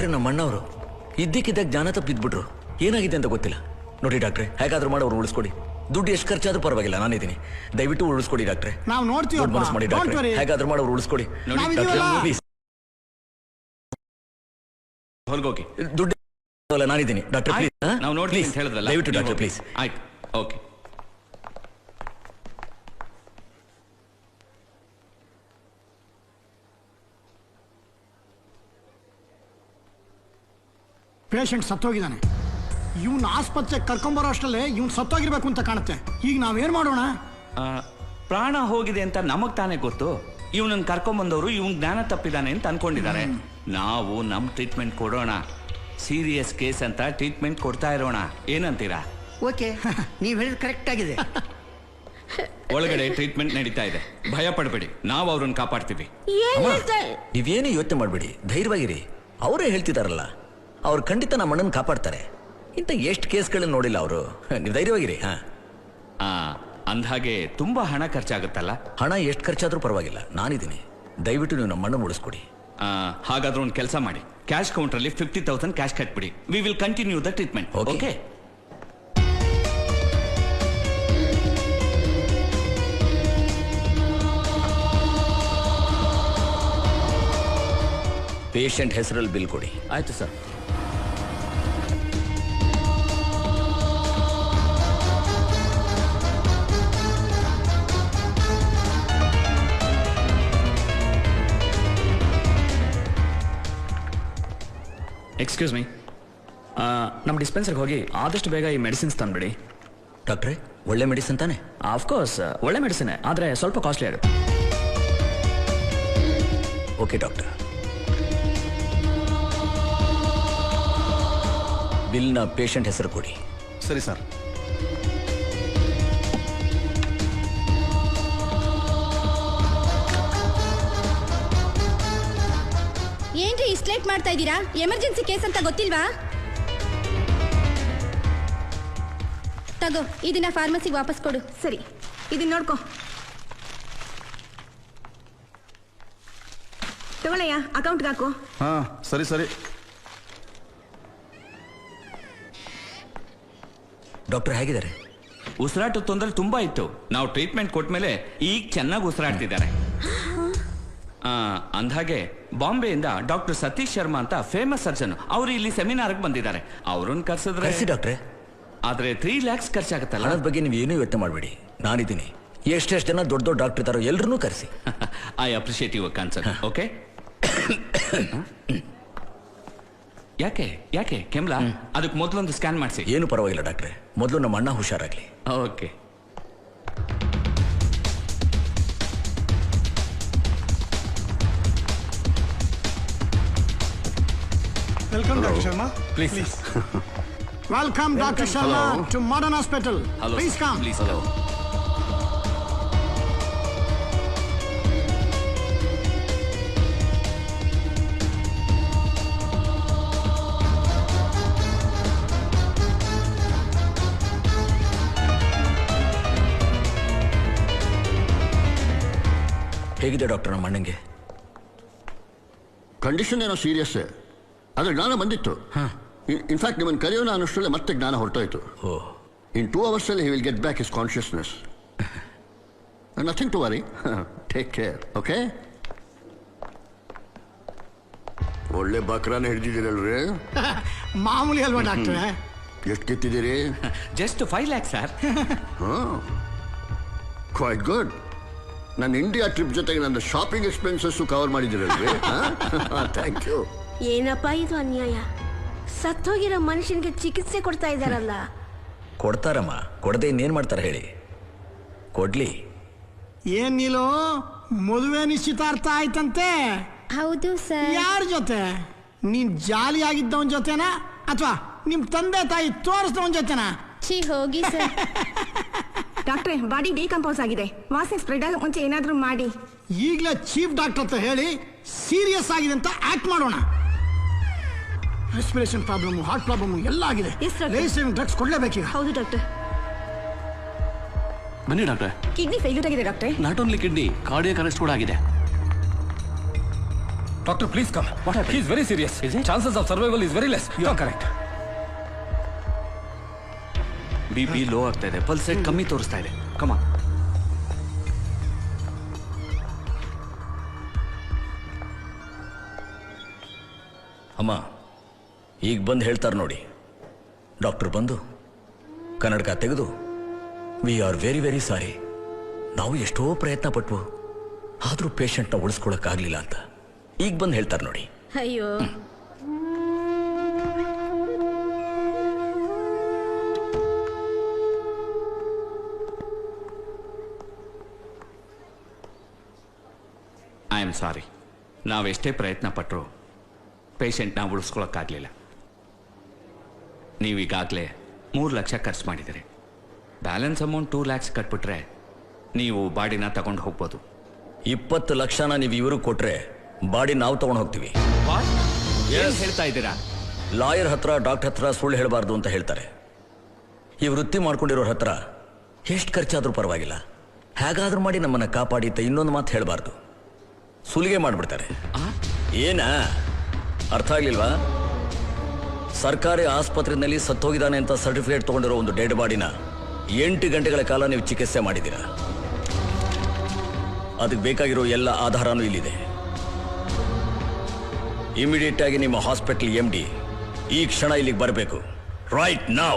ಡಾಕ್ಟ್ರೆ ನಮ್ಮ ಅಣ್ಣವರು ಇದ್ದಕ್ಕಿದ್ದಾಗ ಜ್ಞಾನ ತಪ್ಪಿದ್ಬಿಟ್ರು. ಏನಾಗಿದೆ ಅಂತ ಗೊತ್ತಿಲ್ಲ. ನೋಡಿ ಡಾಕ್ಟ್ರೆ, ಹೇಗಾದ್ರೂ ಮಾಡಿ ಅವ್ರು ಉಳಿಸ್ಕೊಡಿ. ದುಡ್ಡು ಎಷ್ಟು ಖರ್ಚಾದ್ರೂ ಪರವಾಗಿಲ್ಲ, ನಾನಿದ್ದೀನಿ. ದಯವಿಟ್ಟು ಉಳಿಸ್ಕೊಡಿ ಡಾಕ್ಟ್ರೆ. ನಾವು ನೋಡ್ತೀವಿ, ಮನಸ್ಸು ಮಾಡಿ ಡಾಕ್ಟ್ರೆ, ಹೇಗಾದ್ರೂ ಮಾಡಿ ಅವ್ರು ಉಳಿಸ್ಕೊಡಿ. ಹೊರಗೋಗಿ ದುಡ್ಡು ನಾನಿದ್ದೀನಿ ಡಾಕ್ಟರ್, ಪ್ಲೀಸ್. ನಾವು ನೋಡ್ತೀವಿ ಅಂತ ಹೇಳಿದ್ರಲ್ಲ, ದಯವಿಟ್ಟು ಡಾಕ್ಟರ್ ಪ್ಲೀಸ್. ಆಯ್ತು, ಓಕೆ. ಪೇಷಂಟ್ ಸತ್ತೋಗಿದ್ದಾನೆ. ಇವನ್ ಆಸ್ಪತ್ರೆಗೆ ಕರ್ಕೊಂಬರೋ ಅಷ್ಟಲ್ಲೇ ಇವನ್ ಸತ್ತೋಗಿರ್ಬೇಕು ಅಂತ ಕಾಣುತ್ತೆ. ಈಗ ನಾವೇನ್ ಮಾಡೋಣ? ಪ್ರಾಣ ಹೋಗಿದೆ ಅಂತ ನಮಗ್ ತಾನೇ ಗೊತ್ತು. ಇವನನ್ನ ಕರ್ಕೊಂಬಂದವರು ಇವನ್ ಜ್ಞಾನ ತಪ್ಪಿದ್ದಾನೆ ಅಂತ ಅನ್ಕೊಂಡಿದ್ದಾರೆ. ನಾವು ನಮ್ ಟ್ರೀಟ್ಮೆಂಟ್ ಕೊಡೋಣ. ಸೀರಿಯಸ್ ಕೇಸ್ ಅಂತ ಟ್ರೀಟ್ಮೆಂಟ್ ಕೊಡ್ತಾ ಇರೋಣ. ಏನಂತೀರಾ? ಓಕೆ, ನೀವ್ ಹೇಳಿದ್ ಕರೆಕ್ಟ್ ಆಗಿದೆ. ಒಳಗಡೆ ಟ್ರೀಟ್ಮೆಂಟ್ ನಡೀತಾ ಇದೆ, ಭಯ ಪಡಬೇಡಿ, ನಾವು ಅವ್ರನ್ನ ಕಾಪಾಡ್ತೀವಿ. ನೀವೇನು ಯೋಚನೆ ಮಾಡಬೇಡಿ, ಧೈರ್ಯವಾಗಿರಿ. ಅವರೇ ಹೇಳ್ತಿದಾರಲ್ಲ, ಅವ್ರು ಖಂಡಿತ ನಮ್ಮ ಅಣ್ಣನ ಕಾಪಾಡ್ತಾರೆ. ಇಂಥ ಎಷ್ಟು ಕೇಸ್ಗಳನ್ನ ನೋಡಿಲ್ಲ ಅವರು. ನೀವು ಧೈರ್ಯವಾಗಿರಿ. ಅಂದ್ಹಾಗೆ ತುಂಬಾ ಹಣ ಖರ್ಚಾಗುತ್ತಲ್ಲ? ಹಣ ಎಷ್ಟು ಖರ್ಚಾದ್ರೂ ಪರವಾಗಿಲ್ಲ, ನಾನಿದ್ದೀನಿ. ದಯವಿಟ್ಟು ನೀವು ನಮ್ಮ ಅಣ್ಣನ ಉಳಿಸ್ಕೊಡಿ. ಹಾಗಾದ್ರೆ ಒಂದು ಕೆಲಸ ಮಾಡಿ, ಕ್ಯಾಶ್ ಕೌಂಟರ್ 50,000 ಕ್ಯಾಶ್ ಕಟ್ಬಿಡಿ. We will continue the treatment. Okay? Patient ಹೆಸರಲ್ಲಿ ಬಿಲ್ ಕೊಡಿ. ಆಯ್ತು ಸರ್. ಎಕ್ಸ್ಕ್ಯೂಸ್ ಮೀ, ನಮ್ಮ ಡಿಸ್ಪೆನ್ಸರ್ಗೆ ಹೋಗಿ ಆದಷ್ಟು ಬೇಗ ಈ ಮೆಡಿಸಿನ್ಸ್ ತಂದ್ಬಿಡಿ. ಡಾಕ್ಟ್ರೆ, ಒಳ್ಳೆ ಮೆಡಿಸಿನ್ ತಾನೆ? ಆಫ್ಕೋರ್ಸ್ ಒಳ್ಳೆ ಮೆಡಿಸಿನ್, ಆದರೆ ಸ್ವಲ್ಪ ಕಾಸ್ಟ್ಲಿ ಆಗುತ್ತೆ. ಓಕೆ ಡಾಕ್ಟರ್, ಬಿಲ್ನ ಪೇಷಂಟ್ ಹೆಸರು ಕೊಡಿ. ಸರಿ ಸರ್. ಏನ್ರಿ ಇಷ್ಟು ಲೇಟ್ ಮಾಡ್ತಾ ಇದ್ದೀರಾ? ಎಮರ್ಜೆನ್ಸಿ ಕೇಸ್ ಅಂತ ಗೊತ್ತಿಲ್ವಾ? ತಗೋ, ಇದನ್ನ ಫಾರ್ಮಸಿಗೆ ವಾಪಸ್ ಕೊಡು. ಸರಿ, ಇದನ್ನ ನೋಡ್ಕೊ. ತಗೊಳ್ಳಯ್ಯ, ಅಕೌಂಟ್ಗೆ ಹಾಕು. ಹಾ ಸರಿ ಸರಿ. ಡಾಕ್ಟರ್ ಹೇಗಿದ್ದಾರೆ? ಉಸಿರಾಟ ತೊಂದರೆ ತುಂಬಾ ಇತ್ತು. ನಾವು ಟ್ರೀಟ್ಮೆಂಟ್ ಕೊಟ್ಮೇಲೆ ಈಗ ಚೆನ್ನಾಗಿ ಉಸಿರಾಡ್ತಿದ್ದಾರೆ. ಅಂದ್ಹಾಗೆ ಬಾಂಬೆಯಿಂದ ಡಾಕ್ಟರ್ ಸತೀಶ್ ಶರ್ಮಾ ಅಂತ ಫೇಮಸ್ ಸರ್ಜನ್, ಅವರು ಇಲ್ಲಿ ಸೆಮಿನಾರ್ಗೆ ಬಂದಿದ್ದಾರೆ. ಅವ್ರನ್ನ ಕರ್ಸಿದ್ರೆ ಡಾಕ್ಟ್ರೆ, ಆದ್ರೆ 3 lakhs ಖರ್ಚಾಗತ್ತಲ್ಲ. ಹಣದ ಬಗ್ಗೆ ನೀವು ಏನೂ ಯೋಚನೆ ಮಾಡಬೇಡಿ, ನಾನಿದ್ದೀನಿ. ಎಷ್ಟೆಷ್ಟು ಜನ ದೊಡ್ಡ ದೊಡ್ಡ ಡಾಕ್ಟರ್ ಇದ್ದಾರೋ ಎಲ್ಲರನ್ನೂ ಕರೆಸಿ. I appreciate your concern. Okay? ಯಾಕೆ ಯಾಕೆ ಕೆಮ್ಲಾ? ಅದಕ್ಕೆ ಮೊದಲೊಂದು ಸ್ಕ್ಯಾನ್ ಮಾಡಿಸಿ. ಏನು ಪರವಾಗಿಲ್ಲ ಡಾಕ್ಟ್ರೆ, ಮೊದಲು ನಮ್ಮ ಅಣ್ಣ ಹುಷಾರಾಗ್ಲಿ. Okay. Welcome doctor Sharma. Please. Welcome doctor Sharma to modern hospital. Please come. Please. Hello. ಹೇಗಿದೆ ಡಾಕ್ಟರ್ ನಮ್ಮ ಅಣ್ಣಂಗೆ? ಕಂಡೀಷನ್ ಏನೋ ಸೀರಿಯಸ್ಸೇ, ಆದರೆ ಜ್ಞಾನ ಬಂದಿತ್ತು. ಇನ್ಫ್ಯಾಕ್ಟ್ ನಿಮ್ಮನ್ನು ಕರೆಯೋಣ ಅನ್ನೋಷ್ಟರಲ್ಲೇ ಮತ್ತೆ ಜ್ಞಾನ ಹೊರಟೋಯ್ತು. In 2 hours he will get back his consciousness. Nothing to worry. Take care. Okay? ಒಳ್ಳೆ ಬಕ್ರಾನ ಹಿಡಿದಿದ್ದೀರಲ್ರಿ? ಮಾಮೂಲಿ ಅಲ್ವಾ ಡಾಕ್ಟ್ರೆ? ಎಷ್ಟು ಕಿತ್ತಿದ್ದೀರಿ? Just 5 lakhs sir. Quite good. ನನ್ನ ಇಂಡಿಯಾ ಟ್ರಿಪ್ ಜೊತೆಗೆ ನನ್ನ ಶಾಪಿಂಗ್ ಎಕ್ಸ್ಪೆನ್ಸಸ್ಸು ಕವರ್ ಮಾಡಿದ್ದೀರಲ್ರಿ? Thank you. ಏನಪ್ಪ ಇದು ಅನ್ಯಾಯ? ಸತ್ತೋಗಿರೋ ಮನುಷ್ಯನಿಗೆ ಚಿಕಿತ್ಸೆ ಕೊಡ್ತಾ ಇದ್ದಾರಲ್ಲ. ಕೊಡ್ತಾರಮ್ಮ, ಕೊಡದೆ ಇನ್ನೇನು ಮಾಡ್ತಾರೆ ಹೇಳಿ? ಕೊಡ್ಲಿ. ಏನ್ ನೀನು ಮದುವೆ ನಿಶ್ಚಿತಾರ್ಥ ಆಯ್ತಂತೆ? ಹೌದು ಸರ್. ಯಾರ ಜೊತೆ? ನೀನ್ ಜಾಲಿ ಆಗಿದ್ದವನ್ ಜೊತೆನಾ ಅಥವಾ ನಿಮ್ ತಂದೆ ತಾಯಿ ತೋರಿಸಿದವನ್ ಜೊತೆನಾ? ಛೀ ಹೋಗಿ ಸರ್. ಡಾಕ್ಟ್ರೆ, ಬಾಡಿ ಡಿಕಂಪೋಸ್ ಆಗಿದೆ. ವಾಸನೆ ಸ್ಪ್ರೆಡ್ ಆಗ ಮುಂಚೆ ಏನಾದ್ರೂ ಮಾಡಿ. ಈಗಲೇ ಚೀಫ್ ಡಾಕ್ಟರ್ ಅಂತ ಹೇಳಿ ಸೀರಿಯಸ್ ಆಗಿದೆ ಅಂತ ಆಕ್ಟ್ ಮಾಡೋಣ. ರೆಸ್ಪಿರೇಷನ್ ಪ್ರಾಬ್ಲಮ್, ಹಾರ್ಟ್ ಪ್ರಾಬ್ಲಮ್ ಎಲ್ಲ ಆಗಿದೆ. ಲೈಫ್ ಸೇವಿಂಗ್ ಡ್ರಗ್ಸ್ ಕೊಡ್ಲೇಬೇಕೀಗ. ಹೌದು ಡಾಕ್ಟರ್. ಬನ್ನಿ ಡಾಕ್ಟ್ರೆ. ಕಿಡ್ನಿ ಫೇಲ್ಯೂರ್ ಆಗಿದೆ ಡಾಕ್ಟ್ರೆ. Not only kidney, cardiac arrest ಕೂಡ ಆಗಿದೆ. Doctor, please come. What happened? He's very serious. Is it? Chances of survival is very less. You are correct. BP low ಆಗ್ತಾ ಇದೆ, ಪಲ್ಸ್ ರೇಟ್ ಕಮ್ಮಿ ತೋರಿಸ್ತಾ ಇದೆ. ಕಮ ಅಮ್ಮ ಈಗ ಬಂದು ಹೇಳ್ತಾರೆ ನೋಡಿ. ಡಾಕ್ಟರ್ ಬಂದು ಕನ್ನಡಕ ತೆಗೆದು we are very very sorry, ನಾವು ಎಷ್ಟೋ ಪ್ರಯತ್ನ ಪಟ್ವು ಆದರೂ ಪೇಷಂಟ್ನ ಉಳಿಸ್ಕೊಳಕ್ಕಾಗಲಿಲ್ಲ ಅಂತ ಈಗ ಬಂದು ಹೇಳ್ತಾರೆ ನೋಡಿ. ಅಯ್ಯೋ ಐ ಆಮ್ ಸಾರಿ. ನಾವೆಷ್ಟೇ ಪ್ರಯತ್ನ ಪಟ್ಟರು ಪೇಷಂಟ್ನ ಉಳಿಸ್ಕೊಳಕ್ಕಾಗಲಿಲ್ಲ. ನೀವೀಗಾಗಲೇ 3 ಲಕ್ಷ ಖರ್ಚು ಮಾಡಿದ್ದೀರಿ. ಬ್ಯಾಲೆನ್ಸ್ ಅಮೌಂಟ್ 2 lakhs ಕಟ್ಬಿಟ್ರೆ ನೀವು ಬಾಡಿನ ತಗೊಂಡು ಹೋಗ್ಬೋದು. 20 ಲಕ್ಷನ ನೀವು ಇವ್ರಿಗೆ ಕೊಟ್ರೆ ಬಾಡಿ ನಾವು ತಗೊಂಡು ಹೋಗ್ತೀವಿ. ಏನು ಹೇಳ್ತಾ ಇದ್ದೀರಾ? ಲಾಯರ್ ಹತ್ರ ಡಾಕ್ಟರ್ ಹತ್ರ ಸುಳ್ಳು ಹೇಳಬಾರ್ದು ಅಂತ ಹೇಳ್ತಾರೆ. ಈ ವೃತ್ತಿ ಮಾಡ್ಕೊಂಡಿರೋರ ಹತ್ರ ಎಷ್ಟು ಖರ್ಚಾದ್ರೂ ಪರವಾಗಿಲ್ಲ, ಹೇಗಾದ್ರೂ ಮಾಡಿ ನಮ್ಮನ್ನ ಕಾಪಾಡಿ ಅಂತ ಇನ್ನೊಂದು ಮಾತು ಹೇಳಬಾರ್ದು. ಸುಲಿಗೆ ಮಾಡಿಬಿಡ್ತಾರೆ. ಏನ ಅರ್ಥ ಆಗ್ಲಿಲ್ವಾ? ಸರ್ಕಾರಿ ಆಸ್ಪತ್ರೆಯಲ್ಲಿ ಸತ್ತೋಗಿದ್ದಾನೆ ಅಂತ ಸರ್ಟಿಫಿಕೇಟ್ ತಗೊಂಡಿರೋ ಒಂದು ಡೆಡ್ ಬಾಡಿನ 8 ಗಂಟೆಗಳ ಕಾಲ ನೀವು ಚಿಕಿತ್ಸೆ ಮಾಡಿದ್ದೀರಾ. ಅದಕ್ಕೆ ಬೇಕಾಗಿರೋ ಎಲ್ಲ ಆಧಾರನೂ ಇಲ್ಲಿದೆ. ಇಮಿಡಿಯೇಟ್ ಆಗಿ ನಿಮ್ಮ ಹಾಸ್ಪಿಟಲ್ MD ಈ ಕ್ಷಣ ಇಲ್ಲಿಗೆ ಬರಬೇಕು. Right now.